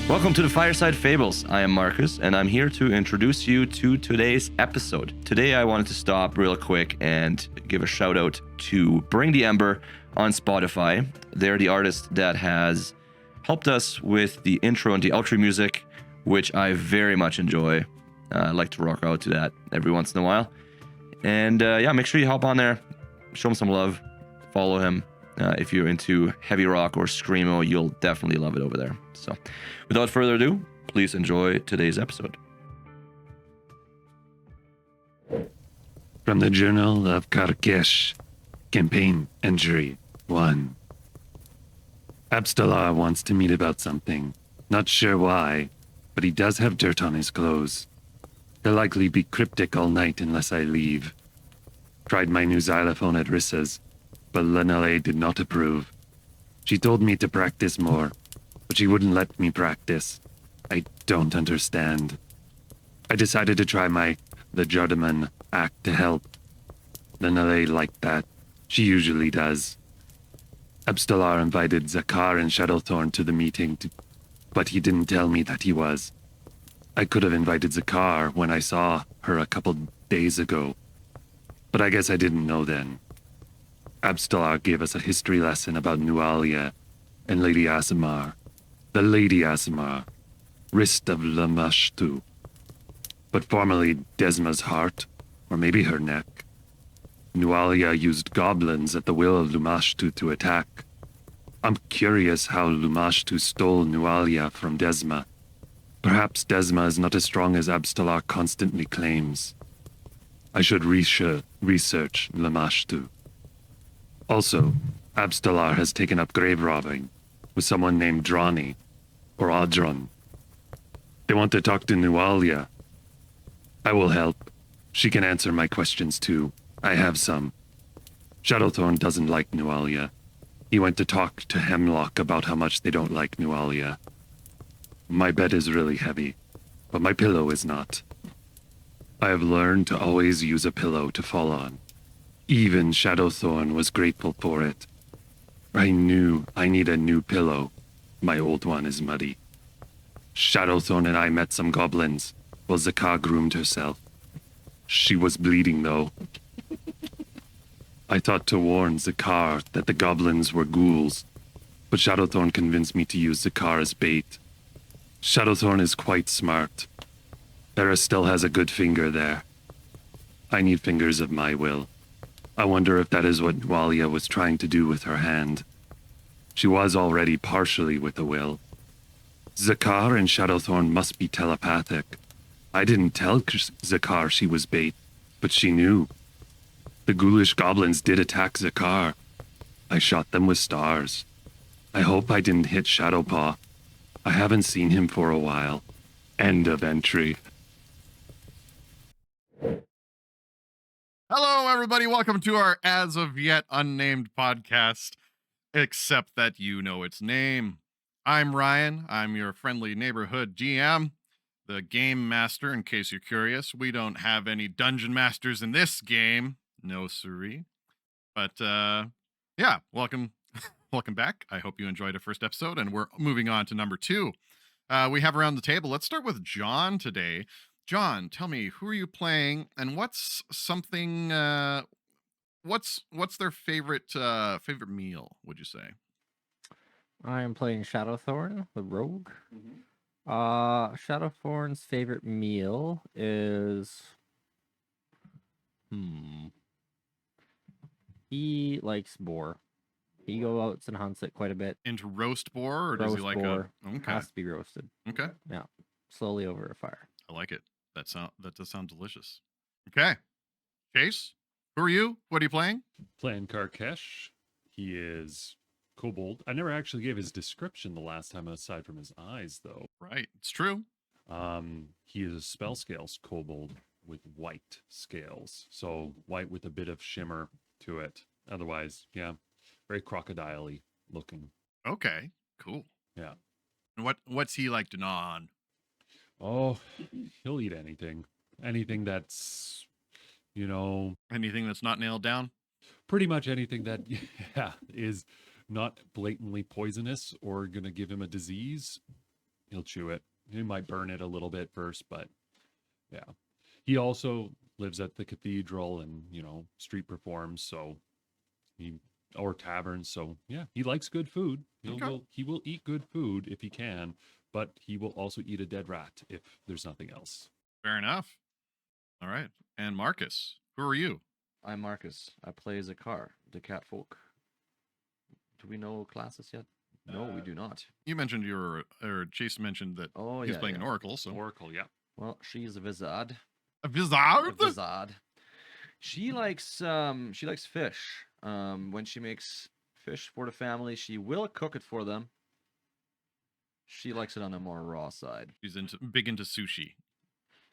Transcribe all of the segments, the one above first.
Welcome to the Fireside Fables. I am Marcus, and I'm here to introduce you to today's episode. Today, I wanted to stop real quick and give a shout out to Bring the Ember on Spotify. They're the artist that has helped us with the intro and the outro music, which I very much enjoy. I like to rock out to that every once in a while. And make sure you hop on there, show him some love, follow him. If you're into heavy rock or screamo, you'll definitely love it over there. So, without further ado, please enjoy today's episode. From the Journal of Karkesh, Campaign Entry 1. Abstalar wants to meet about something. Not sure why, but he does have dirt on his clothes. He'll likely be cryptic all night unless I leave. Tried my new xylophone at Rissa's, but Lenale did not approve. She told me to practice more, but she wouldn't let me practice. I don't understand. I decided to try my The Jardaman act to help. Lenale liked that. She usually does. Abstalar invited Zakar and Shadowthorn to the meeting, but he didn't tell me that he was. I could have invited Zakar when I saw her a couple days ago, but I guess I didn't know then. Abstalar gave us a history lesson about Nualia and Lady Asimar. The Lady Asimar, wrist of Lamashtu, but formerly Desma's heart, or maybe her neck. Nualia used goblins at the will of Lumashtu to attack. I'm curious how Lumashtu stole Nualia from Desma. Perhaps Desma is not as strong as Abstalar constantly claims. I should research Lumashtu. Also, Abstalar has taken up grave robbing with someone named Drani, or Adron. They want to talk to Nualia. I will help. She can answer my questions too. I have some. Shadowthorn doesn't like Nualia. He went to talk to Hemlock about how much they don't like Nualia. My bed is really heavy, but my pillow is not. I have learned to always use a pillow to fall on. Even Shadowthorn was grateful for it. I knew I need a new pillow. My old one is muddy. Shadowthorn and I met some goblins while Zakar groomed herself. She was bleeding, though. I thought to warn Zakar that the goblins were ghouls, but Shadowthorn convinced me to use Zakar as bait. Shadowthorn is quite smart. Era still has a good finger there. I need fingers of my will. I wonder if that is what Nualia was trying to do with her hand. She was already partially with a will. Zakar and Shadowthorn must be telepathic. I didn't tell Zakar she was bait, but she knew. The ghoulish goblins did attack Zakar. I shot them with stars. I hope I didn't hit Shadowpaw. I haven't seen him for a while. End of entry. Hello, everybody. Welcome to our as of yet unnamed podcast, except that you know its name. I'm Ryan. I'm your friendly neighborhood GM, the game master, in case you're curious. We don't have any dungeon masters in this game. No siree. But, welcome. Welcome back. I hope you enjoyed the first episode, and we're moving on to number 2. We have around the table. Let's start with John today. John, tell me, who are you playing, and what's something? What's their favorite meal? Would you say? I am playing Shadowthorn, the rogue. Shadowthorn's favorite meal is he likes boar. He goes out and hunts it quite a bit. Into roast boar, or does he like boar. Okay. Has to be roasted. Okay. Yeah, slowly over a fire. I like it. That does sound delicious. Okay. Chase, who are you? What are you playing? Playing Karkesh. He is kobold. I never actually gave his description the last time, aside from his eyes, though. Right. It's true. He is a spell scales kobold with white scales. So white with a bit of shimmer to it. Otherwise, yeah, very crocodile-y looking. Okay. Cool. Yeah. And what's he like to gnaw on? Oh, he'll eat anything. Anything that's, Anything that's not nailed down? pretty much anything that, is not blatantly poisonous or going to give him a disease. He'll chew it. He might burn it a little bit first, but yeah. He also lives at the cathedral and, street performs, so or taverns, so yeah, he likes good food. He will eat good food if he can, but he will also eat a dead rat if there's nothing else. Fair enough. All right. And Marcus, who are you? I'm Marcus. I play Zakar, the cat folk. Do we know classes yet? No, we do not. You mentioned Chase mentioned that he's playing an oracle, so. Oracle, yeah. Well, she's a wizard. A wizard? A wizard. She likes fish. When she makes fish for the family, she will cook it for them. She likes it on a more raw side. She's big into sushi.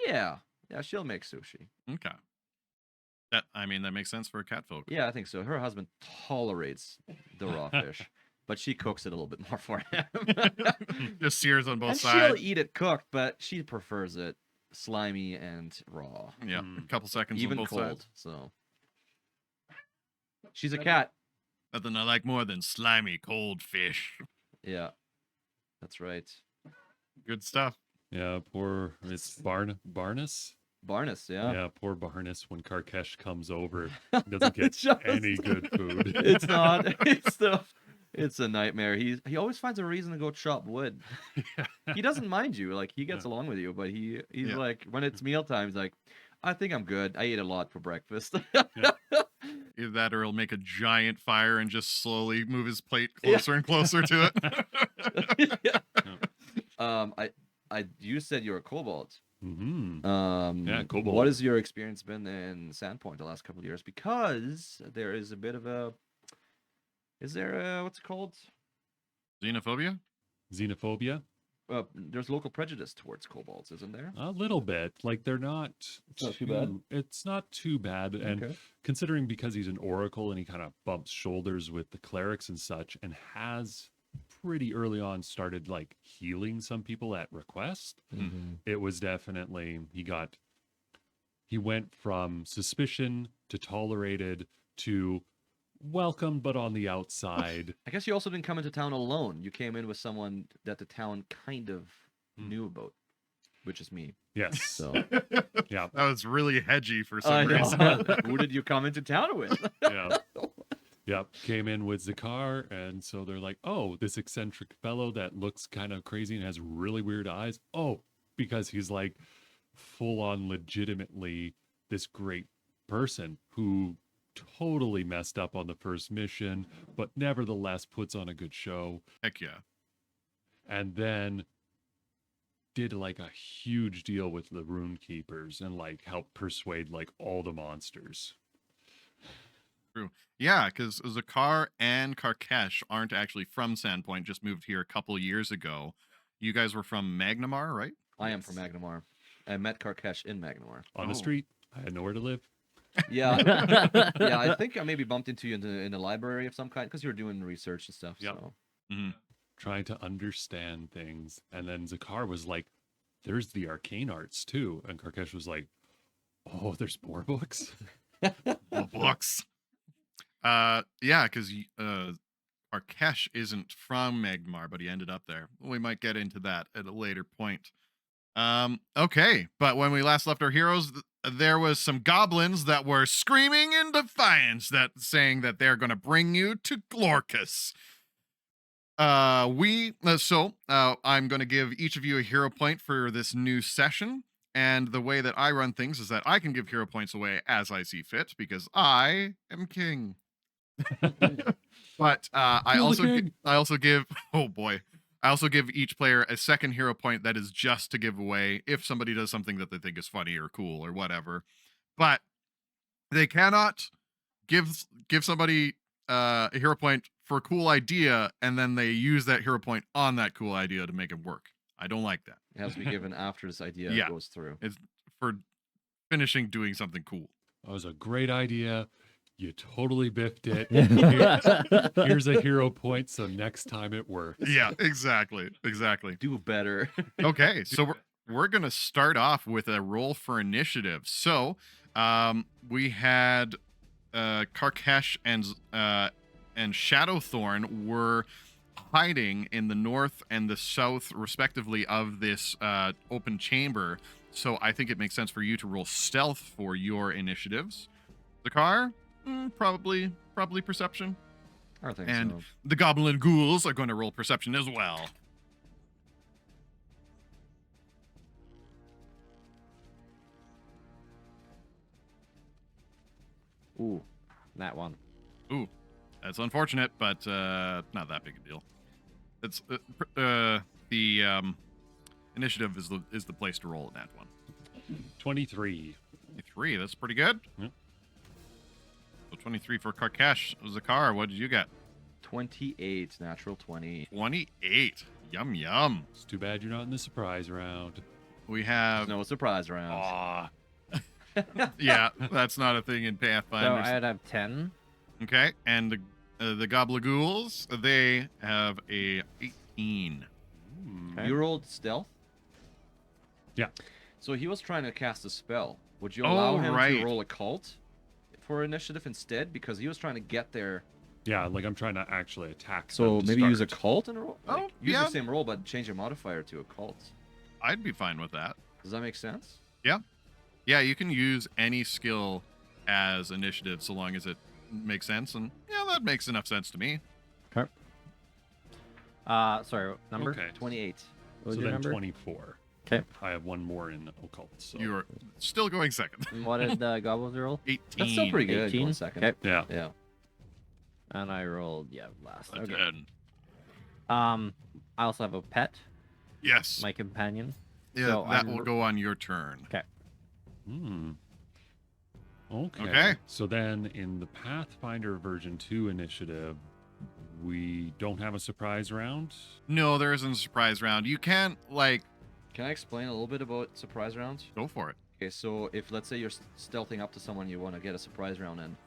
Yeah, she'll make sushi. Okay. That makes sense for a cat folk. Yeah, I think so. Her husband tolerates the raw fish, but she cooks it a little bit more for him. Just sears on both and sides. She'll eat it cooked, but she prefers it slimy and raw. Yeah, a couple seconds even on both cold. sides. So she's a cat. Nothing I like more than slimy, cold fish. Yeah, that's right. Good stuff. Yeah, it's Barnus. Barnus, yeah. Yeah, poor Barnus. When Karkesh comes over, doesn't get any good food. It's not. It's a nightmare. He always finds a reason to go chop wood. He doesn't mind you. Like, he gets along with you, but he's like, when it's mealtime, he's like, I think I'm good. I ate a lot for breakfast. Either that, or he'll make a giant fire and just slowly move his plate closer and closer to it. You said you're a kobold. Mm-hmm. Yeah, kobold. What has your experience been in Sandpoint the last couple of years? Because there is a bit of what's it called? Xenophobia? Xenophobia? There's local prejudice towards kobolds, isn't there? A little bit. Like, they're not too bad. It's not too bad. And considering because he's an oracle and he kind of bumps shoulders with the clerics and such, and has pretty early on started like healing some people at request, it was definitely, he went from suspicion to tolerated to welcome but on the outside. I guess you also didn't come into town alone. You came in with someone that the town kind of knew about, which is me. Yes. So yeah, that was really hedgy for some reason. Who did you come into town with? Yeah. Yep, came in with Zakar, and so they're like, oh, this eccentric fellow that looks kind of crazy and has really weird eyes. Oh, because he's like full on legitimately this great person who totally messed up on the first mission, but nevertheless puts on a good show. Heck yeah. And then did like a huge deal with the rune keepers and like helped persuade like all the monsters. True. Yeah, because Zakar and Karkesh aren't actually from Sandpoint, just moved here a couple years ago. You guys were from Magnamar, right? I am from Magnamar. I met Karkesh in Magnamar. On the street. I had nowhere to live. Yeah. Yeah, I think I maybe bumped into you in a library of some kind because you were doing research and stuff. Yep. So. Trying to understand things. And then Zakar was like, there's the arcane arts too. And Karkesh was like, oh, there's more books? More books. Yeah, because Karkesh isn't from Magmar, but he ended up there. We might get into that at a later point. Okay, but when we last left our heroes, there was some goblins that were screaming in defiance, saying that they're going to bring you to Glorcus. I'm going to give each of you a hero point for this new session. And the way that I run things is that I can give hero points away as I see fit because I am king. But I also give each player a second hero point that is just to give away if somebody does something that they think is funny or cool or whatever. But they cannot give somebody a hero point for a cool idea and then they use that hero point on that cool idea to make it work. I don't like that. It has to be given after this idea goes through. It's for finishing doing something cool. That was a great idea. You totally biffed it. Here's a hero point, so next time it works. Yeah, exactly. Do better. Okay, so we're going to start off with a roll for initiative. So we had Karkesh and Shadowthorn were hiding in the north and the south, respectively, of this open chamber. So I think it makes sense for you to roll stealth for your initiatives. The car, probably perception. I think And so. the goblin ghouls are going to roll perception as well. Ooh, that one. Ooh, that's unfortunate, but not that big a deal. It's the initiative is the place to roll in that one. 23. 23, that's pretty good. Yep. So 23 for Karkesh. Zakar, what did you get? 28, natural 20. 28. Yum yum. It's too bad you're not in the surprise round. We have No surprise round. Ah, yeah, that's not a thing in So Pathfinder. I'd have 10. Okay, and the Goblagools, they have a 18. Okay. You rolled stealth? Yeah. So he was trying to cast a spell. Would you Oh, allow him right. to roll occult for initiative instead? Because he was trying to get there. yeah, like I'm trying to actually attack. So them to maybe use start. occult and roll? Oh, use yeah. the same roll, but change your modifier to occult. I'd be fine with that. Does that make sense? Yeah, you can use any skill as initiative so long as it makes sense. And yeah, that makes enough sense to me. Sorry, what number? Okay. 28. What was So your then number? 24. 'Kay. I have one more in occult. So You are still going second. What did the goblins roll? 18. That's still pretty good. 18? Going second. Okay. yeah. Yeah. And I rolled, last. A Okay. 10. I also have a pet, Yes. my companion. Yeah, so that I'm- will go on your turn. Hmm. Okay. Okay. So then in the Pathfinder version 2 initiative, we don't have a surprise round. No, there isn't a surprise round. You can't, like, Can I explain a little bit about surprise rounds? go for it. Okay, so if let's say you're stealthing up to someone you want to get a surprise round in,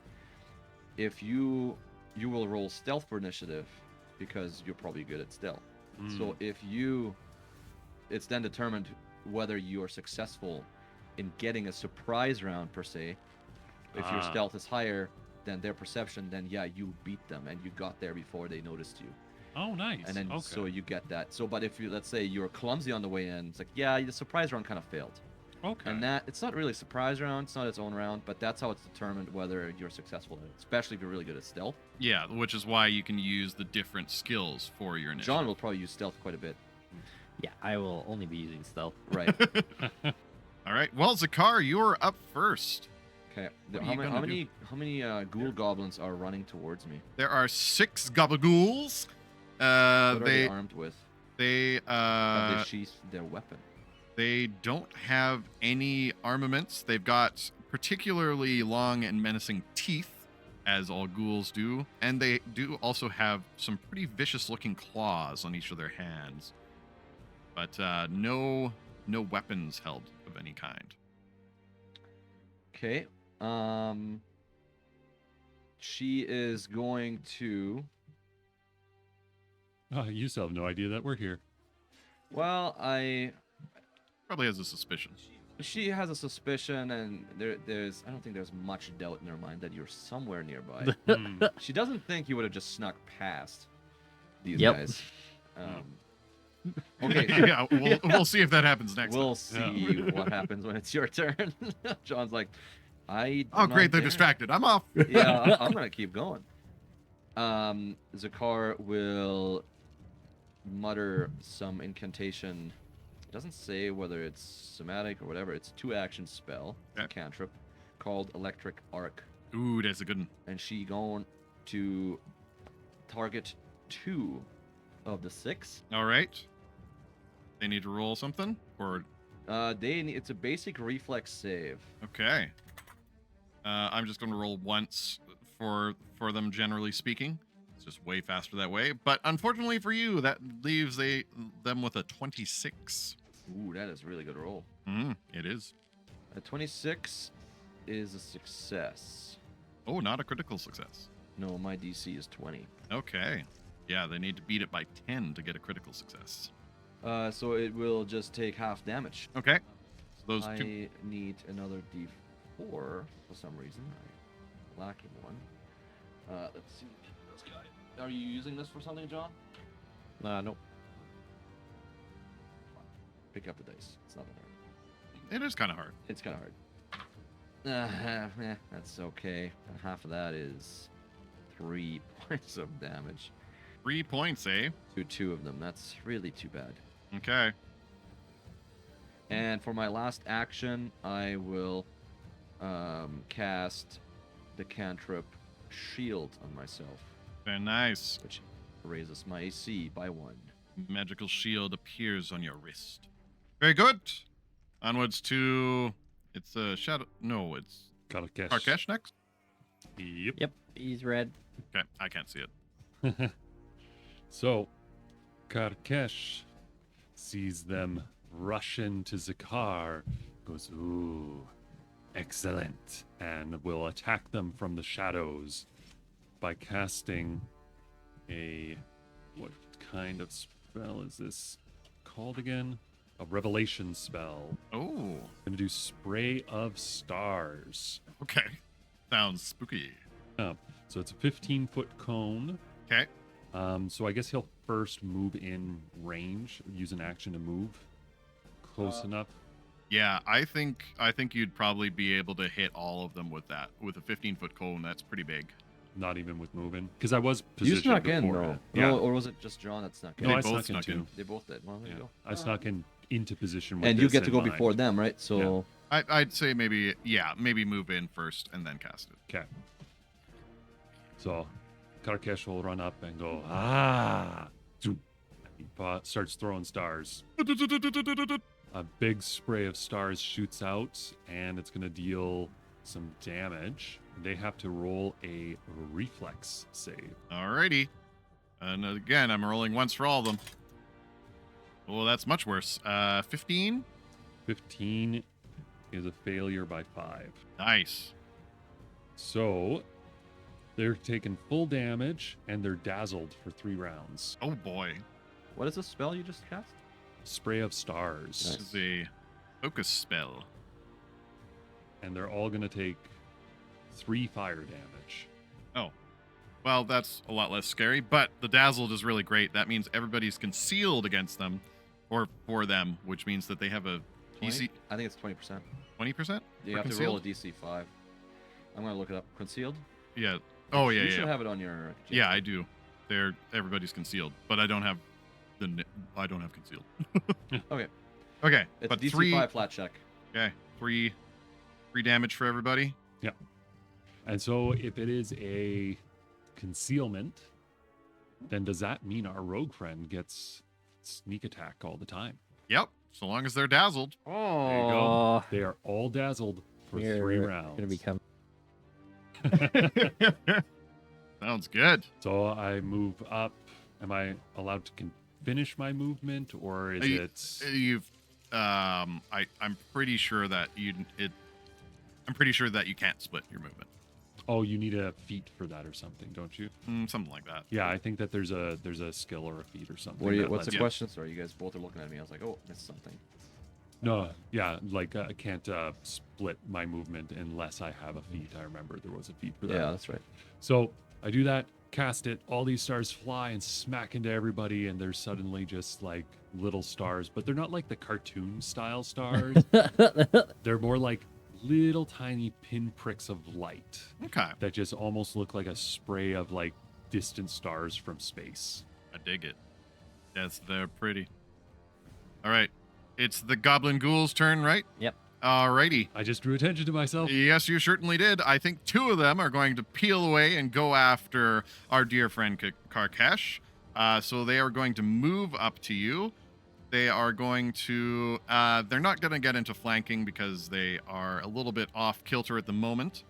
if you will roll stealth for initiative because you're probably good at stealth. So if it's then determined whether you are successful in getting a surprise round per se. If your Ah. stealth is higher than their perception, then yeah, you beat them and you got there before they noticed you. Oh, nice. And then okay. so you get that. So but if you let's say you're clumsy on the way in, it's like yeah, the surprise round kind of failed. Okay. And that it's not really a surprise round, it's not its own round, but that's how it's determined whether you're successful in it, especially if you're really good at stealth. Yeah, which is why you can use the different skills for your initiative. John will probably use stealth quite a bit. Yeah, I will only be using stealth. Right. All right. Well, Zakar, you're up first. Okay. What are How you many gonna how many ghoul goblins are running towards me? There are 6 Gabagools. What are they They armed with? they Have they sheathed their weapon? they don't have any armaments. They've got particularly long and menacing teeth, as all ghouls do, and they do also have some pretty vicious-looking claws on each of their hands. But no weapons held of any kind. Okay. She is going to. You still have no idea that we're here. Well, Probably has a suspicion. she has a suspicion, and there's. I don't think there's much doubt in her mind that you're somewhere nearby. Hmm. She doesn't think you would have just snuck past these Yep. guys. Okay. Yeah, we'll see if that happens next. We'll time. see what happens when it's your turn. John's like, Oh, great! They're distracted. I'm off. Yeah, I'm gonna keep going. Zakar will mutter some incantation. It doesn't say whether it's somatic or whatever. It's a 2-action spell, Okay. a cantrip, called Electric Arc, Ooh, that's a good one. and she going to target 2 of the 6. All right. They need to roll something, or It's a basic reflex save. okay. I'm just going to roll once for them. Generally speaking, it's just way faster that way. But unfortunately for you, that leaves them with a 26. Ooh, that is a really good roll. It is. A 26 is a success. Oh, not a critical success. No, my DC is 20. Okay. Yeah, they need to beat it by 10 to get a critical success. So it will just take half damage. Okay. So those I two. need another D4 for some reason. I'm lacking one. Let's see. This guy. Are you using this for something, John? Nope. Pick up the dice. It's not that hard. It is kind of hard. It's kind of hard. That's okay. And half of that is 3 points of damage 3 points, eh? to 2 of them. That's really too bad. Okay. And for my last action, I will cast the cantrip Shield on myself, Very nice. which raises my AC by 1. Magical shield appears on your wrist. Very good. Onwards to... It's a shadow... No, it's Karkesh. Karkesh next? Yep. Yep, he's red. Okay, I can't see it. So, Karkesh sees them rush into Zakar, goes, ooh, excellent, and will attack them from the shadows by casting a... What kind of spell is this called again? A revelation spell. Oh, Gonna do Spray of Stars. okay. Sounds spooky. So it's a 15-foot cone. Okay. So I guess he'll first move in range, use an action to move close enough. Yeah, I think you'd probably be able to hit all of them with that. With a 15-foot cone, that's pretty big. Not even with moving, because I was You positioned snuck in, before. though. Yeah. No, or was it just John that snuck in? No, They I both snuck in snuck in. too. They both did. Well, there Yeah. you go. I snuck into position with And you this get to in go mind. before them, right? So I'd say maybe move in first and then cast it. Okay. So Karkesh will run up and go, ah! Zoom. He starts throwing stars. A big spray of stars shoots out, and it's going to deal some damage. They have to roll a reflex save. Alrighty. And again, I'm rolling once for all of them. Well, that's much worse. 15? 15 is a failure by 5. Nice. So they're taking full damage, and they're dazzled for 3 rounds. Oh boy. what is the spell you just cast? Spray of stars. This is a focus spell. And they're all going to take 3 fire damage. Oh. Well, that's a lot less scary, but the dazzled is really great. That means everybody's concealed against them, or for them, which means that they have a 20? DC I think it's 20%. 20%? You have to roll a DC 5. I'm going to look it up. Concealed? Yeah. Oh, yeah, You yeah. should have it on your... Yeah, I do. Everybody's concealed, but I don't have I don't have concealed. Okay. Okay, It's but DC 3 5 flat check. Okay, 3 damage for everybody. And so if it is a concealment, then does that mean our rogue friend gets sneak attack all the time? Yep, so long as they're dazzled. Oh, There you go. They are all dazzled for 3 rounds. Gonna become. Sounds good. So I move up. Am I allowed to finish my movement, or is it? You've I'm pretty sure that I'm pretty sure that you can't split your movement. Oh, you need a feat for that or something, don't you? Something like that. Yeah, I think that there's a skill or a feat or something. What's that the lets you- question? Sorry, you guys both are looking at me. I was like, oh, missed something. No, yeah, like I can't split my movement unless I have a feat. I remember there was a feat for that. Yeah, that's right. So I do that, cast it, all these stars fly and smack into everybody, and they're suddenly just like little stars, but they're not like the cartoon style stars. They're more like little tiny pinpricks of light Okay, that just almost look like a spray of like distant stars from space. I dig it. Yes, they're pretty. All right, it's the Goblin Ghoul's turn, right? Yep. Alrighty. I just drew attention to myself. Yes, you certainly did. I think 2 of them are going to peel away and go after our dear friend Karkesh. So they are going to move up to you. They are going to... they're not going to get into flanking because they are a little bit off kilter at the moment.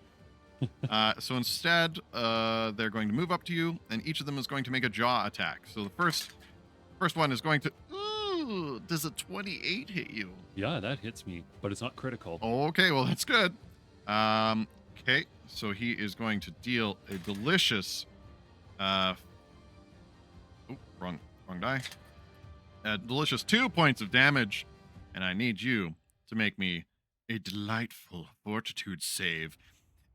So instead, they're going to move up to you, and each of them is going to make a jaw attack. So the first one is going to... Ooh, does a 28 hit you? Yeah, that hits me, but it's not critical. Okay, well, that's good. Okay, so he is going to deal a delicious... wrong die. A delicious 2 points of damage, and I need you to make me a delightful fortitude save.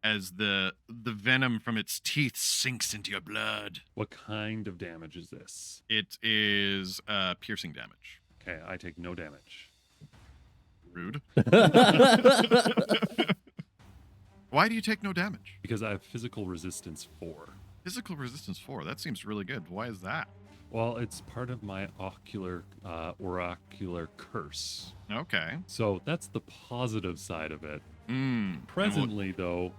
as the venom from its teeth sinks into your blood. What kind of damage is this? It is piercing damage. Okay, I take no damage. Rude. Why do you take no damage? Because I have physical resistance 4. Physical resistance 4. That seems really good. Why is that? Well, it's part of my oracular curse. Okay. So that's the positive side of it. Mm. Presently, though,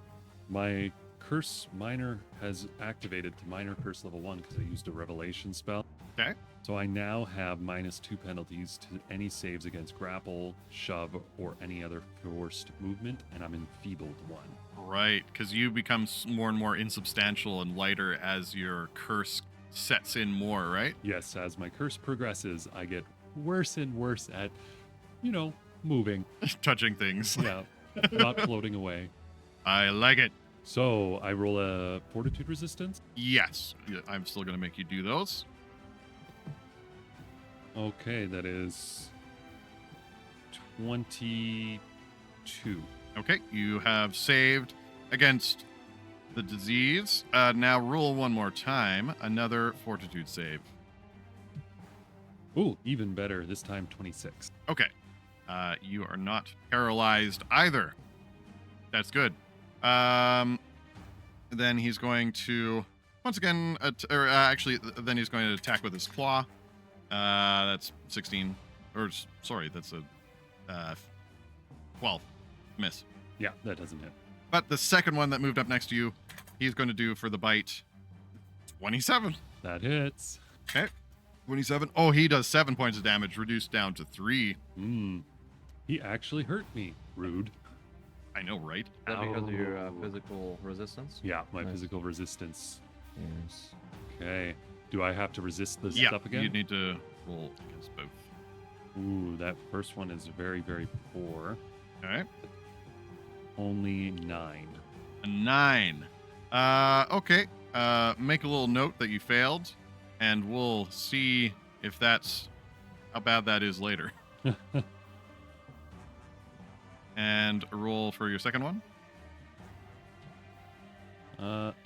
my curse minor has activated to minor curse level 1 because I used a revelation spell. Okay. So I now have -2 penalties to any saves against grapple, shove, or any other forced movement, and I'm enfeebled 1. Right, because you become more and more insubstantial and lighter as your curse sets in more, right? Yes, as my curse progresses, I get worse and worse at, moving. Touching things. Yeah, not floating away. I like it. So I roll a fortitude resistance. Yes. Yeah, I'm still going to make you do those. Okay, that is 22. Okay, you have saved against the disease. Now roll one more time. Another fortitude save. Ooh, even better. This time 26. Okay. You are not paralyzed either. That's good. Then he's going to once again, then he's going to attack with his claw. That's 16. Sorry, that's a 12. Miss. Yeah, that doesn't hit. But the second one that moved up next to you, he's going to do for the bite 27. That hits. Okay. 27. Oh, he does 7 points of damage, reduced down to 3. He actually hurt me. Rude. I know, right? Is that because of your physical resistance? Yeah, my Nice. physical resistance. Yes. Okay. Do I have to resist this Yeah, stuff again? you need to roll against both. Ooh, that first one is very, very poor. All right. Only 9. A 9. Okay. Make a little note that you failed, and we'll see if that's how bad that is later. And a roll for your second one.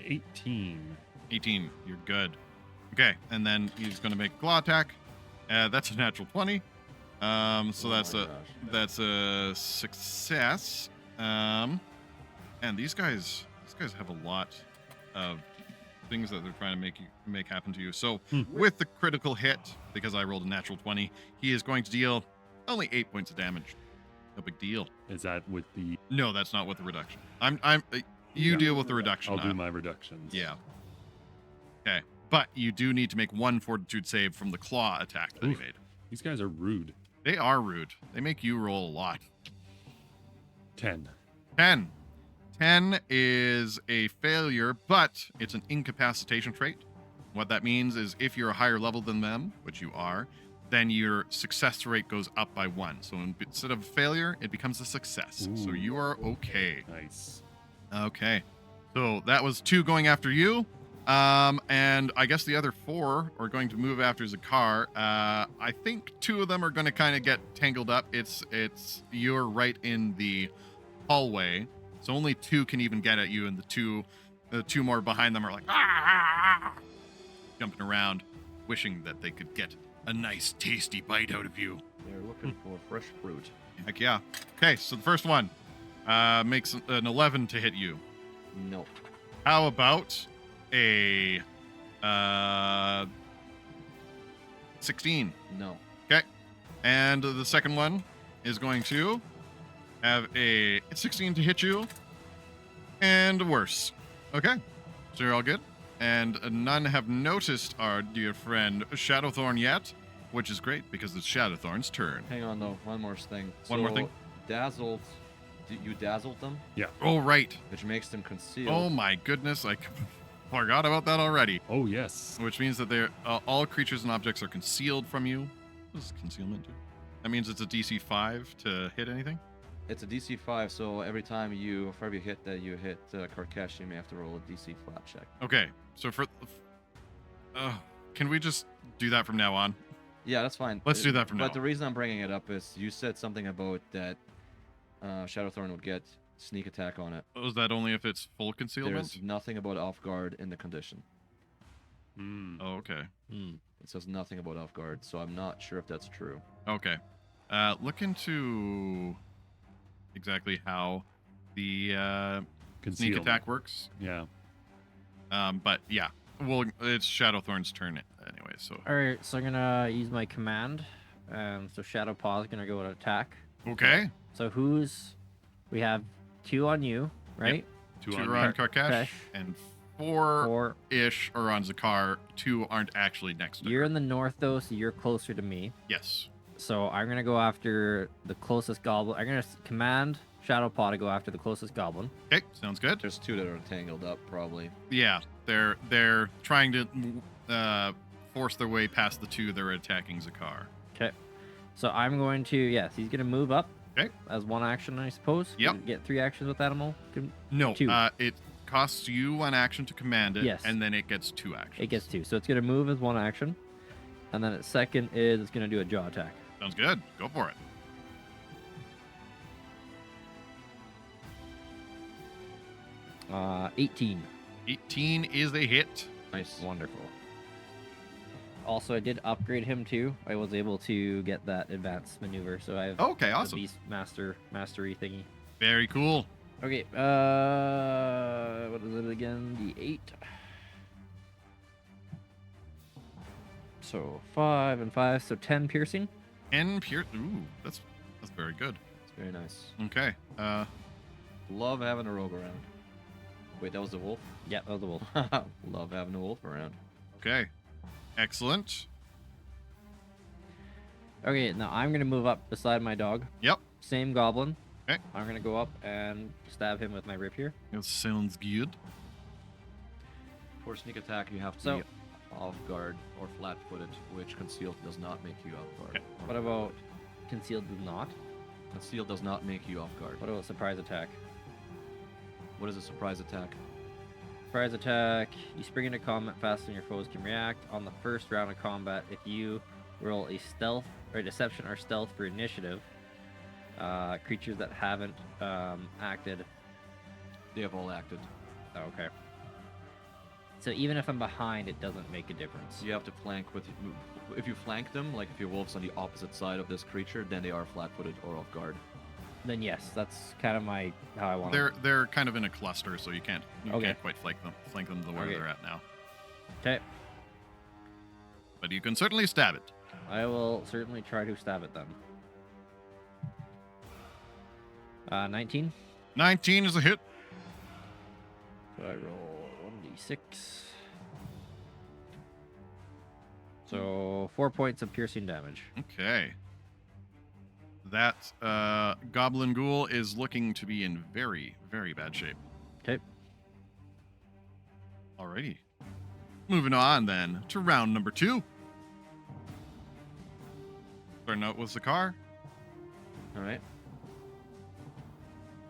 18. 18. You're good. Okay, and then he's going to make a claw attack. That's a natural 20. So that's my a gosh. that's a success. And these guys have a lot of things that they're trying to make happen to you. So with the critical hit, because I rolled a natural 20, he is going to deal only 8 points of damage. No big deal. Is that with the... No, that's not with the reduction. You deal with the reduction. I'll do my reductions. Yeah. Okay. But you do need to make one fortitude save from the claw attack that he Oof. made. These guys are rude. They are rude. They make you roll a lot. 10. 10. 10 is a failure, but it's an incapacitation trait. What that means is if you're a higher level than them, which you are, then your success rate goes up by 1. So instead of a failure, it becomes a success. So Ooh. you are okay. Nice. Okay. So that was 2 going after you. And I guess the other 4 are going to move after Zakar. I think 2 of them are going to kind of get tangled up. You're right in the hallway. So only 2 can even get at you, and the two more behind them are like jumping around, wishing that they could get a nice tasty bite out of you. They're looking for fresh fruit. Heck yeah. Okay, so the first one makes an 11 to hit you. Nope. How about a 16? No. Okay. And the second one is going to have a 16 to hit you and worse. Okay. So you're all good. And none have noticed our dear friend Shadowthorn yet, which is great because it's Shadowthorn's turn. Hang on, though. One more thing. One more thing? Dazzled. You dazzled them, Oh, right. which makes them concealed. Oh my goodness. I forgot about that already. Oh, yes. Which means that they're all creatures and objects are concealed from you. What does concealment do? That means it's a DC 5 to hit anything? It's a DC 5, so for every hit that you hit Karkesh, you may have to roll a DC flat check. Okay. So can we just do that from now on? Yeah, that's fine. Let's do that from now But the on. reason I'm bringing it up is you said something about that Shadowthorn would get sneak attack on it. Was that only if it's full concealment? There's nothing about off guard in the condition. Oh, okay. It says nothing about off guard, so I'm not sure if that's true. Okay. Look into exactly how the sneak Concealment. attack works. Yeah. But yeah, well, it's Shadowthorn's turn anyway. So All right, so I'm gonna use my command. So Shadow Paw is gonna go to attack. okay, So we have 2 on you, right? two on are on Karkash, Karkash. and 4 Or ish are on Zakar. 2 aren't actually next to you're her. in the north though, so you're closer to me. Yes. So I'm gonna go after the closest goblin. I'm gonna command Shadow Paw to go after the closest goblin. Okay, sounds good. There's 2 that are tangled up, probably. Yeah, they're trying to force their way past the 2 that are attacking Zakar. Okay. So I'm going to he's gonna move up. Okay. As one action, I suppose. Yep. You get 3 actions with animal. No, 2. it costs you 1 action to command it, Yes. and then it gets 2 actions. It gets 2. So it's gonna move as one action, and then its second is it's gonna do a jaw attack. Sounds good. Go for it. 18. 18 is a hit. Nice. Wonderful. Also, I did upgrade him too. I was able to get that advanced maneuver, so I have Okay, the awesome. beast mastery thingy. Very cool. Okay, what is it again? The 8. So 5 and 5, so 10 piercing. And pure. Ooh, that's very good. It's very nice. Okay. Love having a rogue around. Wait, that was the wolf? Yeah, that was a wolf. Love having a wolf around. Okay. Excellent. Okay, now I'm gonna move up beside my dog. Yep. Same goblin. Okay. I'm gonna go up and stab him with my rapier. That sounds good. For sneak attack, you have to So- be off guard or flat-footed, which concealed does not make you off guard. Okay. What about concealed does not? Concealed does not make you off guard. What about surprise attack? What is a surprise attack? Surprise attack. You spring into combat faster than your foes can react. On the first round of combat, if you roll a stealth or deception or stealth for initiative, creatures that haven't acted. They have all acted. Oh, okay. So even if I'm behind, it doesn't make a difference. You have to flank with. If you flank them, like if your wolf's on the opposite side of this creature, then they are flat-footed or off guard. Then yes, that's kind of how I want to. They're kind of in a cluster, so you can't Okay. quite flank them to where Okay. they're at now. Okay. But you can certainly stab it. I will certainly try to stab it then. 19. 19 is a hit. So I roll 1d6. So 4 points of piercing damage. Okay. That goblin ghoul is looking to be in very, very bad shape. Okay. Alrighty. Moving on then to round number 2. Starting out with Zakar. All right.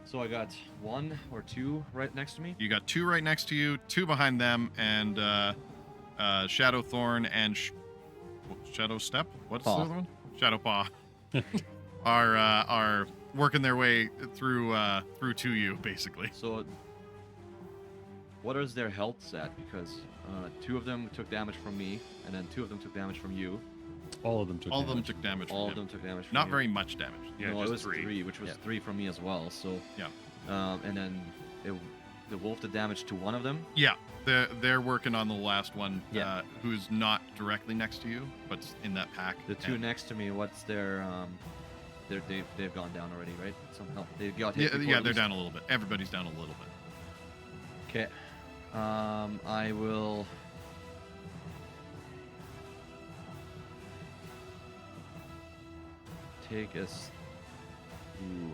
So I got 1 or 2 right next to me. You got 2 right next to you, 2 behind them, and Shadowthorn and Shadow Step. What's Paw. the other one? Shadow Paw. are working their way through to you basically. So what is their health at? Because 2 of them took damage from me, and then 2 of them took damage from you. All of them took All of them damage. took damage. All from of him. them took damage from Not you. very much damage. Yeah, no, just it was 3. which was Yeah. 3 from me as well. So Yeah. And then the wolf did damage to one of them. Yeah, they're working on the last one. Yeah. Who's not directly next to you, but in that pack. The 2 And- next to me, what's their they've gone down already, right? Some help. They got hit. Yeah, before yeah, at they're least. down a little bit. Everybody's down a little bit. Okay. I will. Take us. Ooh.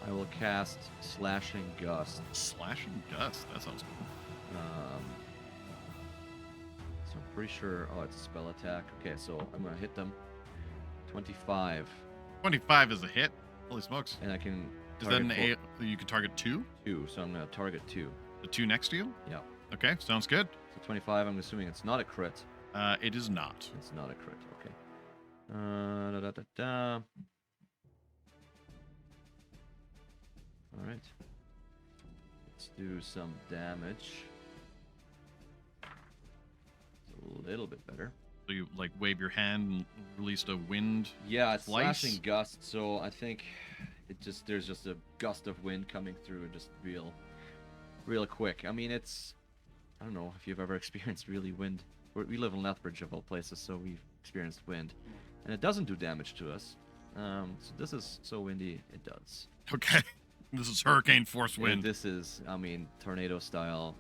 I will cast Slashing Gust. Slashing Gust. That sounds cool. So I'm pretty sure. Oh, it's a spell attack. Okay, so I'm gonna hit them. 25, 25 is a hit. Holy smokes! and I can. Is that an target A? You can target 2. 2, so I'm gonna target 2. The 2 next to you. Yeah. Okay, sounds good. So 25. I'm assuming it's not a crit. It is not. It's not a crit. Okay. Da, da, da, da. All right. Let's do some damage. It's a little bit better. So you like wave your hand and released a wind. Yeah, it's Slice? slashing gust, so I think there's just a gust of wind coming through, just real quick. I mean, I don't know if you've ever experienced really wind. We live in Lethbridge of all places, so we've experienced wind, and it doesn't do damage to us. So this is so windy, it does. Okay. This is hurricane force wind. This is, I mean, tornado style,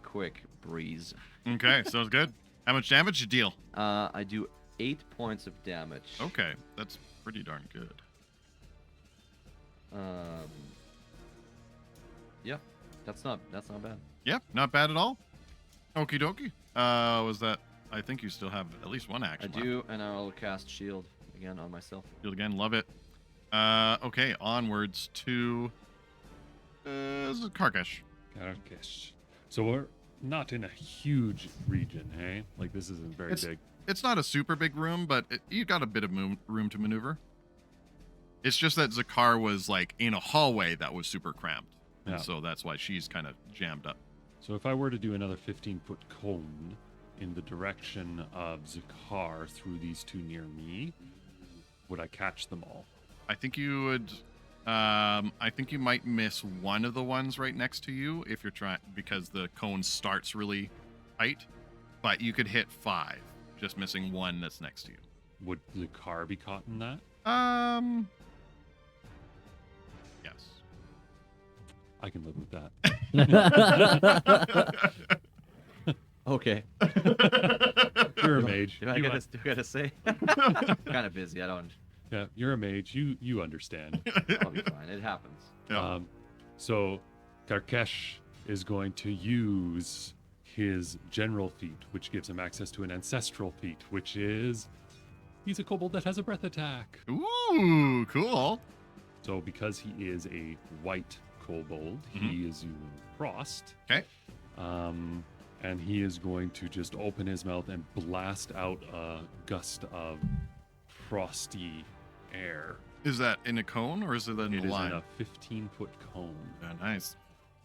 quick breeze. Okay, sounds good. How much damage you deal? I do 8 points of damage. Okay, that's pretty darn good. Yeah, that's not bad. Yeah, not bad at all. Okie dokie. Was that? I think you still have at least one I action. do, and I'll cast shield again on myself. Shield again, love it. Okay, onwards to Karkash. Karkash. So we're not in a huge region, hey? Like this isn't very big. It's not a super big room, but you got a bit of room to maneuver. It's just that Zakar was like in a hallway that was super cramped, and Yeah. so that's why she's kind of jammed up. So if I were to do another 15-foot cone in the direction of Zakar through these two near me, would I catch them all? I think you would. I think you might miss one of the ones right next to you if you're trying, because the cone starts really tight. But you could hit 5, just missing one that's next to you. Would Zakar be caught in that? Yes. I can live with that. Okay. You're a mage. Do I You gotta say? Kind of busy. I don't. Yeah, you're a mage. You understand. I'll be fine. It happens. Yeah. So Karkesh is going to use his general feat, which gives him access to an ancestral feat, which is he's a kobold that has a breath attack. Ooh, cool. So because he is a white kobold, he is frost. Okay. And he is going to just open his mouth and blast out a gust of frosty air. Is that in a cone or is it in It a is line? in a 15-foot cone. Yeah, nice.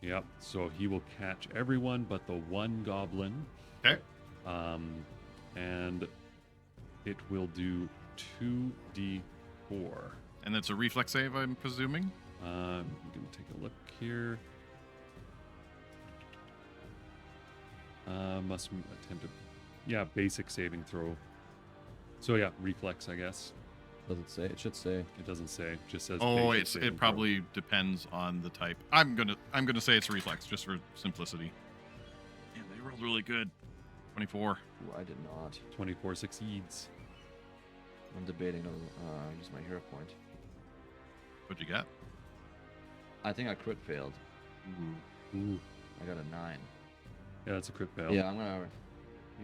Yep. So he will catch everyone but the one goblin. Okay. And it will do 2d4. And that's a reflex save, I'm presuming. I'm gonna take a look here. Must attempt a, basic saving throw. So yeah, reflex, I guess. Doesn't say. It should say. It doesn't say. It just says. Oh, basic saving it throw. probably depends on the type. I'm gonna say it's reflex just for simplicity. Yeah, they rolled really good. 24. Ooh, I did not. 24 succeeds. I'm debating to use my hero point. What'd you get? I think I crit failed. Ooh. I got a 9. Yeah, that's a crit fail. Yeah, I'm gonna.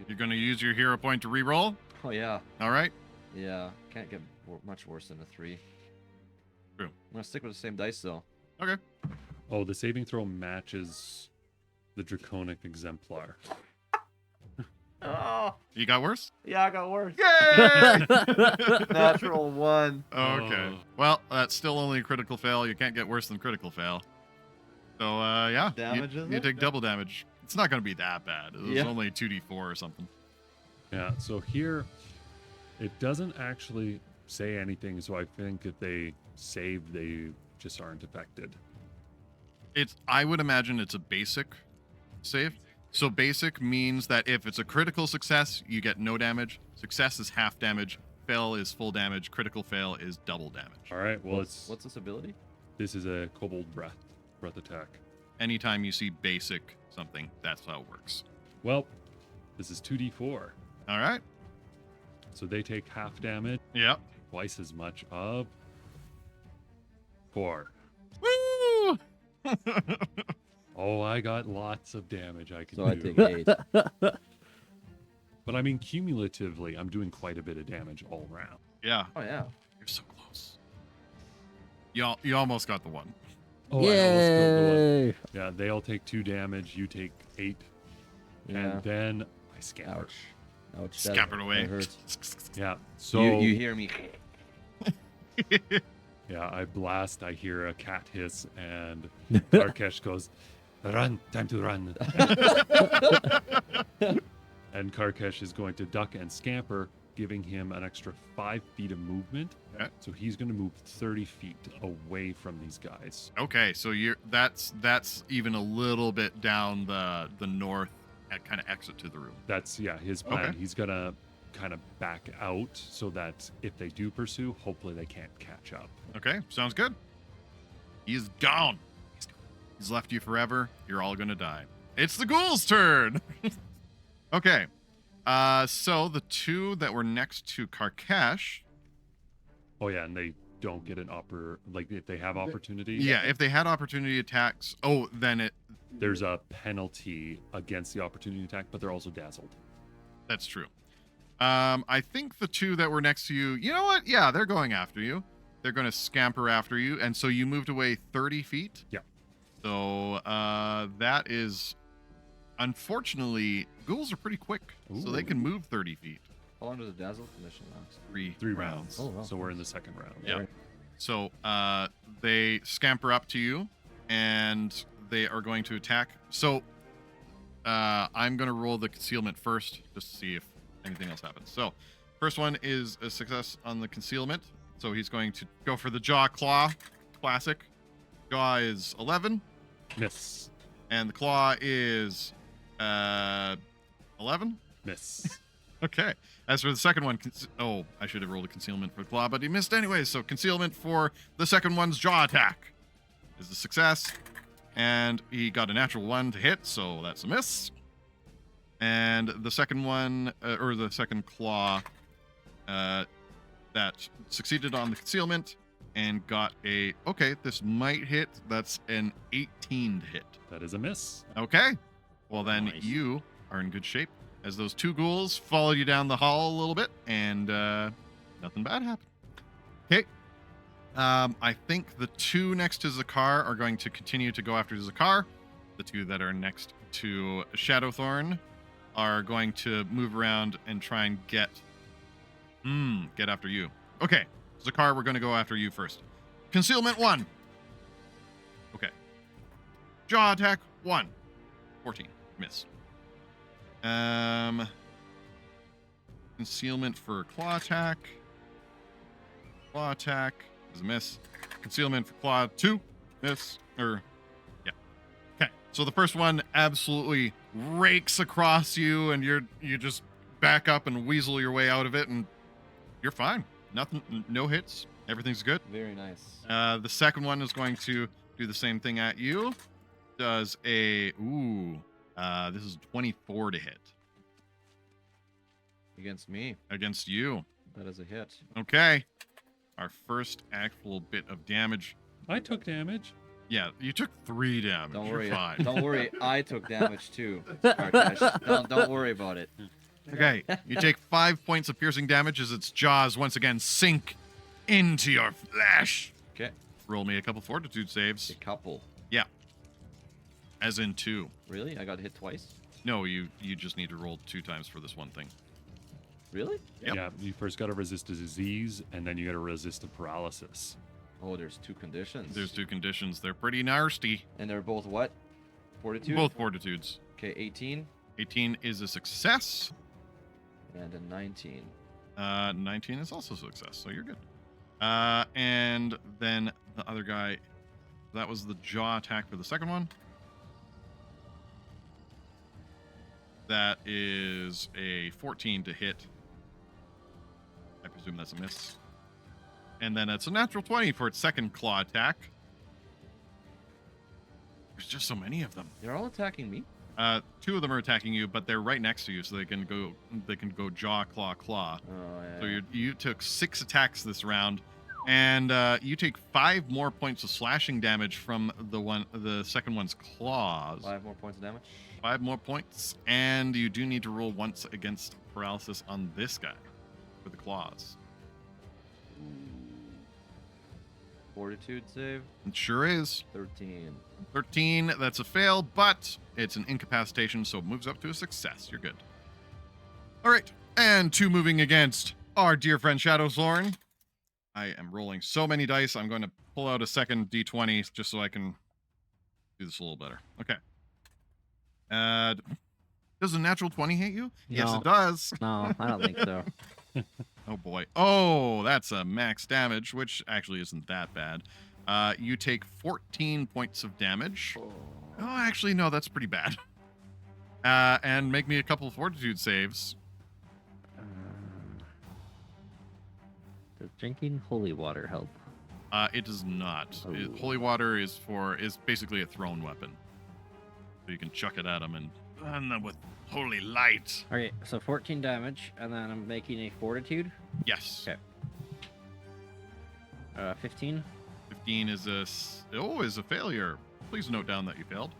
You're gonna use your hero point to re-roll. Oh yeah. All right. Yeah. Can't get much worse than a 3. True. I'm gonna stick with the same dice though. Okay. Oh, the saving throw matches the draconic exemplar. Oh. You got worse? Yeah, I got worse. Yay! Natural 1. Okay. Oh. Well, that's still only a critical fail. You can't get worse than critical fail. So, yeah. Damage, you is you it? take double damage. It's not going to be that bad. It was Yeah. only 2d4 or something. Yeah, so here it doesn't actually say anything, so I think if they save, they just aren't affected. I would imagine it's a basic save. So basic means that if it's a critical success, you get no damage. Success is half damage. Fail is full damage. Critical fail is double damage. All right, well, What's this ability? this is a kobold breath attack. Anytime you see basic something, that's how it works. Well, this is 2d4, All right. so they take half damage, Yep. twice as much of 4. Woo! Oh, I got lots of damage I can So I do. take 8. But I mean, cumulatively, I'm doing quite a bit of damage all around. Yeah. Oh yeah. You're so close. You almost got the one. Oh, I almost killed the one. Yay! Yeah, they all take 2 damage. You take 8, Yeah. and then I scamper. Ouch. Ouch, scampered away. that hurts. Yeah. So You hear me? yeah, I blast. I hear a cat hiss, and Karkesh goes, "Run! Time to run!" And Karkesh is going to duck and scamper, giving him an extra 5 feet of movement. Okay. So he's going to move 30 feet away from these guys. Okay, so that's even a little bit down the north kind of exit to the room. That's his plan. Okay. He's gonna kind of back out so that if they do pursue, hopefully they can't catch up. Okay, sounds good. He's gone. He's left you forever. You're all gonna die. It's the ghoul's turn. Okay. So the two that were next to Karkesh. Oh yeah, and they don't get an if they have opportunity. Yeah, if they had opportunity attacks, then There's a penalty against the opportunity attack, but they're also dazzled. that's true. I think the two that were next to you, you know what? Yeah, they're going after you. They're going to scamper after you, and so you moved away 30 feet. Yeah. So that is, unfortunately, ghouls are pretty quick, so they Ooh. can move 30 feet. How long does the dazzle condition last? 3 rounds. Oh, wow. So we're in the second round. Yeah. So they scamper up to you, and they are going to attack. So I'm going to roll the concealment first, just to see if anything else happens. So first one is a success on the concealment. So he's going to go for the jaw claw, classic. Jaw is 11, Miss. and the claw is 11. Miss. Okay. As for the second one, I should have rolled a concealment for the claw, but he missed anyway. So concealment for the second one's jaw attack is a success, and he got a natural 1 to hit, so that's a miss. And the second one, or the second claw, that succeeded on the concealment and got this might hit. That's an 18 to hit. That is a miss. Okay. Well, then Nice. you are in good shape, as those two ghouls followed you down the hall a little bit, and nothing bad happened. Okay. I think the two next to Zakar are going to continue to go after Zakar. The two that are next to Shadowthorn are going to move around and try and get after you. Okay. Zakar, we're going to go after you first. Concealment 1. Okay. Jaw attack 1. 14. Miss. Concealment for claw attack. Claw attack is a miss. Concealment for claw 2. Miss. Yeah. Okay. So the first one absolutely rakes across you, and you just back up and weasel your way out of it, and you're fine. Nothing. No hits. Everything's good. Very nice. The second one is going to do the same thing at you. Does this is 24 to hit Against me. against you. That is a hit. Okay. Our first actual bit of damage. I took damage. Yeah, you took 3 damage. Don't You're worry. fine. Don't worry. I took damage too. Karkesh. Don't worry about it. Okay. You take 5 points of piercing damage as its jaws once again sink into your flesh. Okay. Roll me a couple fortitude saves. A couple. Yeah. As in 2. Really? I got hit twice? No, you just need to roll 2 times for this one thing. Really? Yep. Yeah, you first got to resist a disease, and then you got to resist a paralysis. Oh, there's 2 conditions. There's 2 conditions. They're pretty nasty. And they're both what? Fortitude? Both fortitudes. Okay, 18 18 is a success. and a 19. 19 is also a success, so you're good. And then the other guy, that was the jaw attack for the second one. That is a 14 to hit. I presume that's a miss. And then it's a natural 20 for its second claw attack. There's just so many of them. They're all attacking me? 2 of them are attacking you, but they're right next to you, so they can go jaw, claw, claw. Oh, yeah. So you took 6 attacks this round, and you take 5 more points of slashing damage from the second one's claws. 5 more points of damage? 5 more points, and you do need to roll once against paralysis on this guy for the claws. Fortitude save? It sure is. 13. 13, that's a fail, but it's an incapacitation, so it moves up to a success. You're good. All right, And 2 moving against our dear friend Shadowthorn. I am rolling so many dice. I'm going to pull out a second d20 just so I can do this a little better. Okay. Does a natural 20 hit you? Yes, No. it does. No, I don't think so. Oh boy. Oh, that's a max damage, which actually isn't that bad. You take 14 points of damage. Oh, actually, no, that's pretty bad. And make me a couple of fortitude saves. Does drinking holy water help? It does not. Oh. Holy water is basically a thrown weapon. So you can chuck it at them and them with holy light. Okay, so 14 damage, and then I'm making a fortitude. Yes. Okay. 15. 15 is a failure. Please note down that you failed.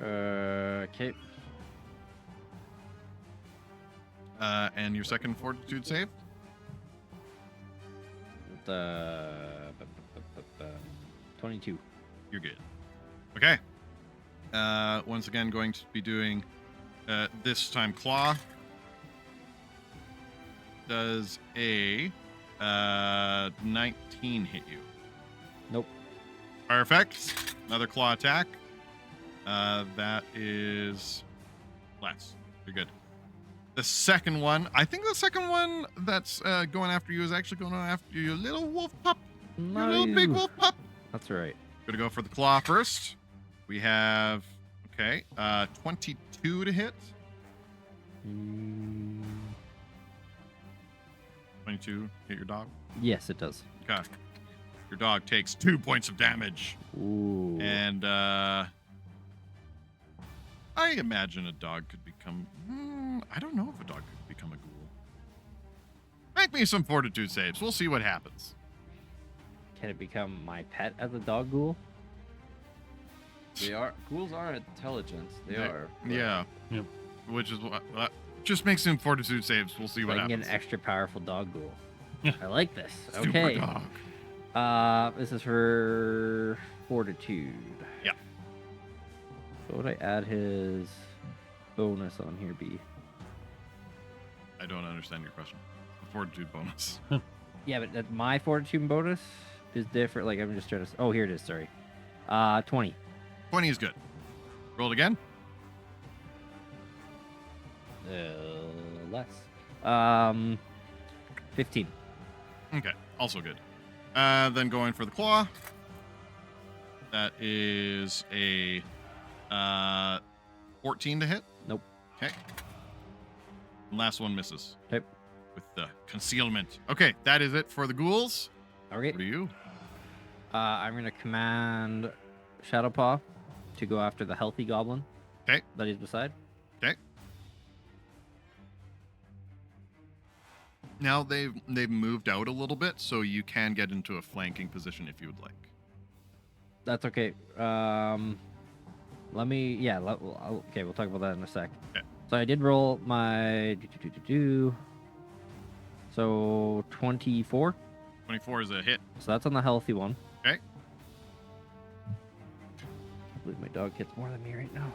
Okay. And your second fortitude save? 22. You're good. Okay. Once again, going to be doing this time claw. Does a 19 hit you? Nope. Perfect. Another claw attack. That is less. You're good. The second one, I think the second one that's going after you is actually going after your little wolf pup. Your little big wolf pup. That's right. Gonna go for the claw first. We have 22 to hit. 22 hit your dog. Yes, it does. Okay. Your dog takes 2 points of damage. Ooh. And I imagine a dog could become. I don't know if a dog could become a ghoul. Make me some fortitude saves. We'll see what happens. Can it become my pet as a dog ghoul? Ghouls are intelligent. They are. but- Yeah. Yep. Which is what. Just make some fortitude saves. We'll see So what I can get happens. an extra powerful dog ghoul. Yeah. I like this. Super Okay. dog. This is for fortitude. Yeah. What would I add his bonus on here be? I don't understand your question. The fortitude bonus. Yeah, but my fortitude bonus is different. Like I'm just trying to. Oh, here it is. Sorry. 20. 20 is good. Roll it again. Less. 15. Okay, also good. Then going for the claw. That is a 14 to hit. Nope. Okay. And last one misses. Okay. With the concealment. Okay, that is it for the ghouls. Okay. What are you? I'm gonna command Shadowpaw to go after the healthy goblin. Okay. That he's beside. Okay. Now they've moved out a little bit, so you can get into a flanking position if you would like. That's okay. Let me. Yeah. Okay, we'll talk about that in a sec. Okay. So I did roll my. So 24. 24 is a hit. So that's on the healthy one. Okay. I believe my dog hits more than me right now.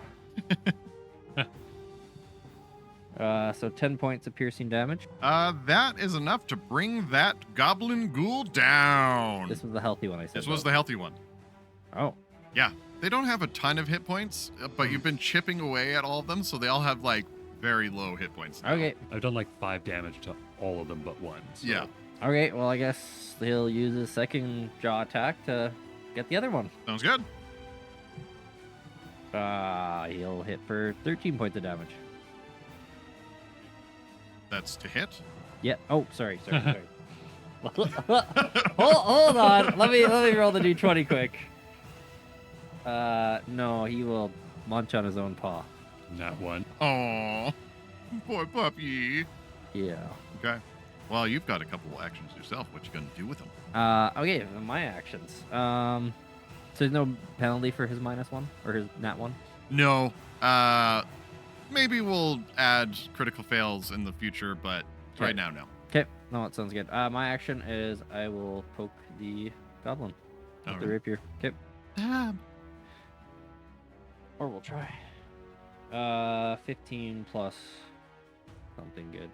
So 10 points of piercing damage. That is enough to bring that goblin ghoul down. This was the healthy one I said. This was though. the healthy one. Oh. Yeah, they don't have a ton of hit points, but you've been chipping away at all of them, so they all have like very low hit points now. Okay. I've done like 5 damage to all of them but one. So. Yeah. Okay. Well, I guess he'll use his second jaw attack to get the other one. Sounds good. He'll hit for 13 points of damage. That's to hit. Yeah. Oh, sorry. hold on. Let me roll the d20 quick. No, he will munch on his own paw. Not one. Oh, poor puppy. Yeah. Okay. Well, you've got a couple actions yourself. What you gonna do with them? Okay, my actions. So there's no penalty for his -1 or his nat 1? No. Maybe we'll add critical fails in the future, but right now, no. Okay. No, that sounds good. My action is I will poke the goblin with the Alright. rapier. Okay. Or we'll try. 15 plus something good.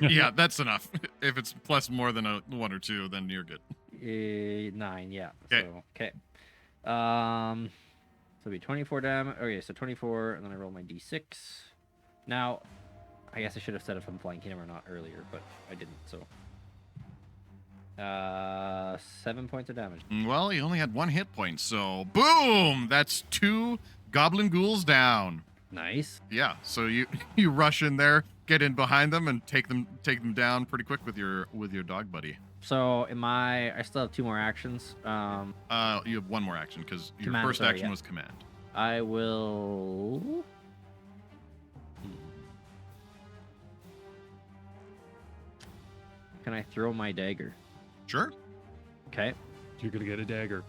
Yeah, that's enough. If it's plus more than a 1 or 2, then you're good. 9, yeah. 'Kay. So, okay. So it'll be 24 damage. Okay, so 24, and then I roll my d6. Now, I guess I should have said if I'm flanking him or not earlier, but I didn't, so. 7 points of damage. Well, he only had 1 hit point, so boom! That's 2 goblin ghouls down. Nice. Yeah, so you you rush in there, get in behind them, and take them down pretty quick with your dog buddy. So I still have 2 more actions. You have 1 more action because your Command, first sorry, action yeah. was command. I will. Can I throw my dagger? Sure. Okay. You're gonna get a dagger.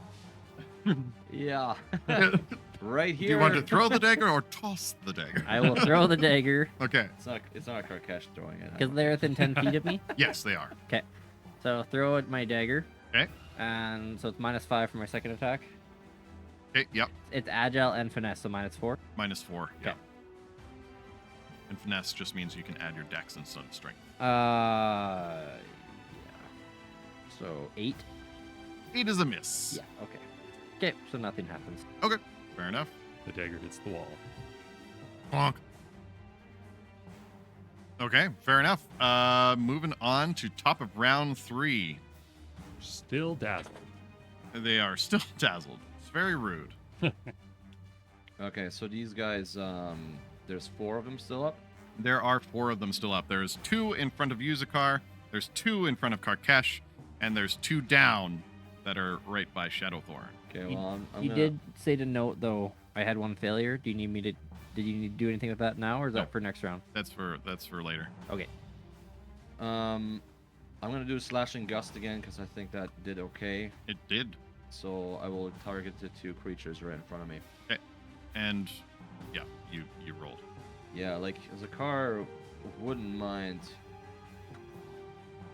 Yeah. Do Right here. you want to throw the dagger or toss the dagger? I will throw the dagger Okay. It's not a Karkash throwing it. because they're within 10 feet of me. Yes, they are. So throw at my dagger. Okay. And so it's -5 for my second attack. Okay. Yep. It's agile and finesse, so -4. -4. Yeah. Okay. And finesse just means you can add your dex instead of strength. Yeah. So 8. 8 is a miss. Yeah. Okay. Okay. So nothing happens. Fair enough. The dagger hits the wall. Bonk. Okay, fair enough. Moving on to top of round 3. Still dazzled. They are still dazzled. It's very rude. Okay, so these guys, there's 4 of them still up. There are 4 of them still up. There's 2 in front of Yuzakar, there's 2 in front of Karkesh, and there's 2 down that are right by Shadowthorn. Okay, well, I'm You gonna... did say to note though. I had 1 failure. Do you need me to? Did you need to do anything with that now, or is No. that for next round? That's for later. Okay. I'm gonna do slashing gust again because I think that did okay. It did. So I will target the 2 creatures right in front of me. And yeah, you rolled. Yeah, like Zakar wouldn't mind.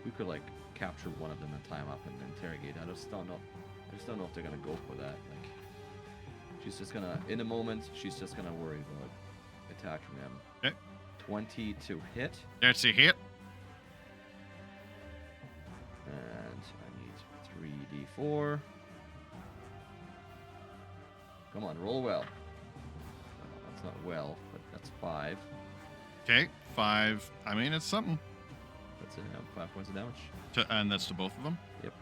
We could like capture one of them and tie him up and interrogate. I just don't know if they're gonna go for that. Like, she's just gonna, in a moment, she's just gonna worry about attacking them. Okay. 20 to hit, That's a hit. and I need 3d4. Come on, roll well. No, that's not well, but that's 5. Okay, 5. I mean, it's something. That's it. 5 points of damage. And that's to both of them? Yep.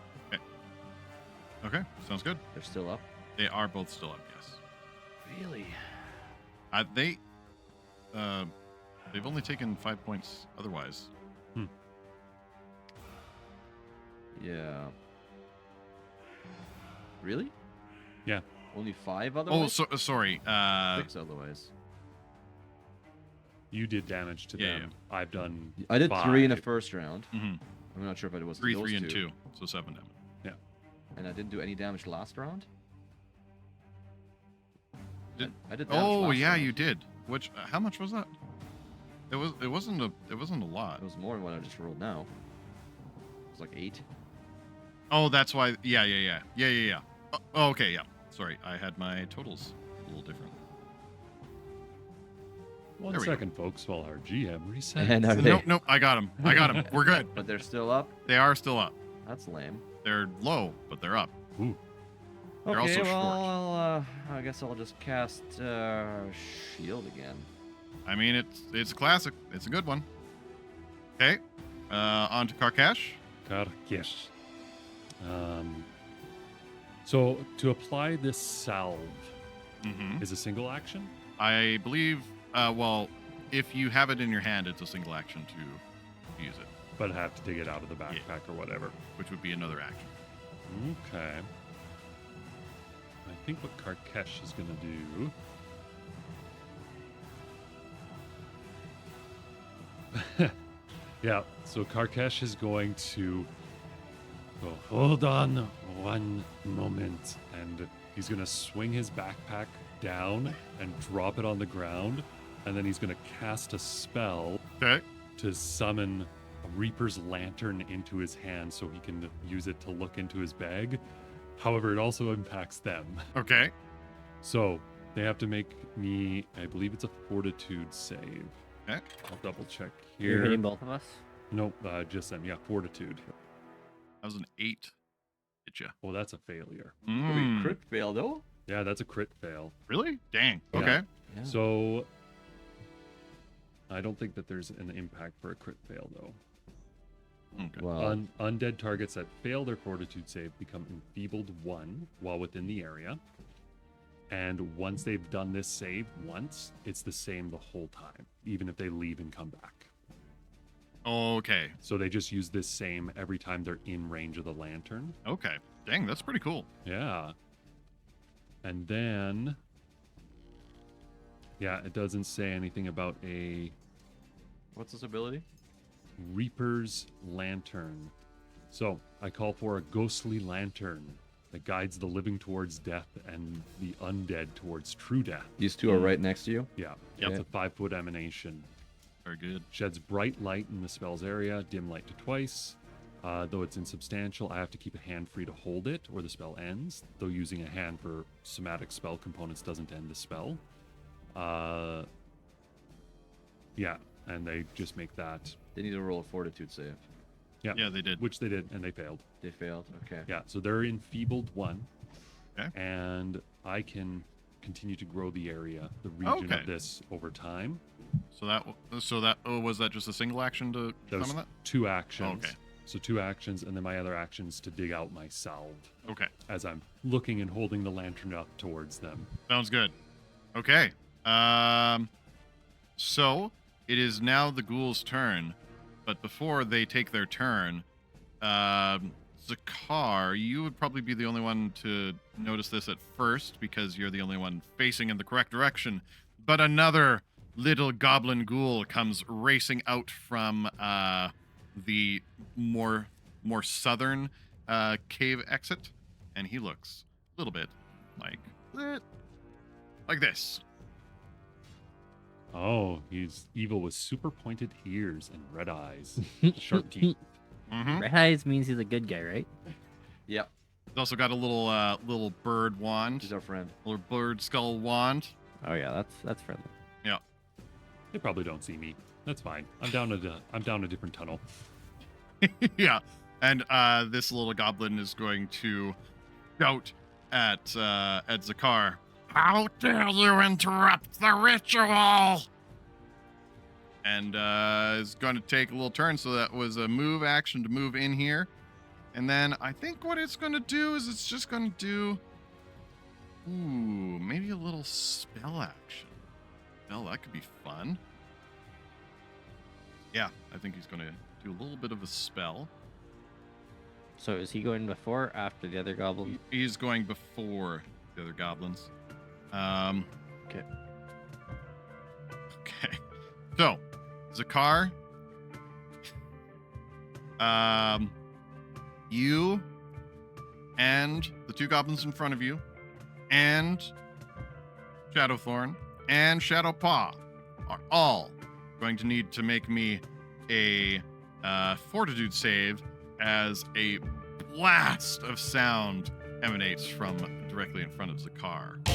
Okay, sounds good. They're still up. They are both still up, yes. Really? They've only taken 5 points otherwise. Yeah. Really? Yeah. Only 5 Oh, otherwise? sorry. 6 otherwise. You did damage to Yeah, them. I've done. I did 3 in the 5. first round. Mhm. I'm not sure if it was 3, those 3, and 2. 2, so 7 damage. And I didn't do any damage last round? Did- I did damage Oh last yeah, round. you did. Which? How much was that? It wasn't a lot. It was more than what I just rolled now. It was like 8. Oh, that's why. Yeah. Oh, okay, yeah. Sorry, I had my totals a little different. One There we go. second, folks, while our GM resets. And are they, Nope, I got him. We're good. but they're still up? They are still up. That's lame. They're low, but they're up. Ooh, They're Okay, also well, I guess I'll just cast Shield again. I mean, it's classic. It's a good one. Okay, on to Karkash. Karkesh. So to apply this salve Mm-hmm. is a single action. I believe. Well, if you have it in your hand, it's a single action to use it, But have to dig it out of the backpack or whatever. which would be another action. Okay. I think what Karkesh is going to do. Yeah, so Karkesh is going to go, hold on one moment. And he's going to swing his backpack down and drop it on the ground. And then he's going to cast a spell Okay. to summon a Reaper's Lantern into his hand so he can use it to look into his bag. However, it also impacts them. Okay. So they have to make me, I believe it's a Fortitude save. Okay. I'll double check You're hitting here. both of us. Nope, just them. Yeah, fortitude. That was an 8. Hit ya. Well, that's a failure. Wait, crit fail though? Yeah, that's a crit fail. Really? Dang. Yeah. Okay. Yeah. So I don't think that there's an impact for a crit fail though. Okay. Well, Undead targets that fail their fortitude save become enfeebled 1 while within the area. And once they've done this save once, it's the same the whole time, even if they leave and come back. Okay. So they just use this same every time they're in range of the lantern. Okay. Dang, that's pretty cool. Yeah. And then, yeah, it doesn't say anything about a What's this ability? Reaper's Lantern. So I call for a ghostly lantern that guides the living towards death and the undead towards true death. These two are right next to you. Yeah, Yep. it's a 5-foot emanation. Very good. Sheds bright light in the spell's area, dim light to twice. Though it's insubstantial, I have to keep a hand free to hold it, or the spell ends. Though using a hand for somatic spell components doesn't end the spell. Yeah, and they just make that. They need to roll a fortitude save. Yeah, they did. Which they did, and they failed. They failed. Okay. Yeah, so they're enfeebled 1. Okay. And I can continue to grow the area, the region Okay. of this over time. So that was that just a single action to That was summon that? 2 actions. Okay. So 2 actions, and then my other actions to dig out my salve Okay. as I'm looking and holding the lantern up towards them. Sounds good. Okay. So it is now the ghoul's turn, but before they take their turn, Zakar, you would probably be the only one to notice this at first because you're the only one facing in the correct direction. But another little goblin ghoul comes racing out from the more southern cave exit, and he looks a little bit like this. Oh, he's evil with super pointed ears and red eyes, sharp teeth. Mm-hmm. Red eyes means he's a good guy, right? Yep. He's also got a little bird wand, He's our friend. little bird skull wand. Oh yeah, that's friendly. They probably don't see me. That's fine. I'm down a different tunnel. Yeah, and this little goblin is going to shout at Zakar. How dare you interrupt the ritual! And is going to take a little turn. So that was a move action to move in here, and then I think what it's going to do is it's just going to do, maybe a little spell action. Well, that could be fun. Yeah, I think he's going to do a little bit of a spell. So is he going before or after the other goblin? He's going before the other goblins. Okay. Okay. So, Zakar, you and the 2 goblins in front of you, and Shadowthorn and Shadowpaw are all going to need to make me a fortitude save as a blast of sound emanates from directly in front of Zakar.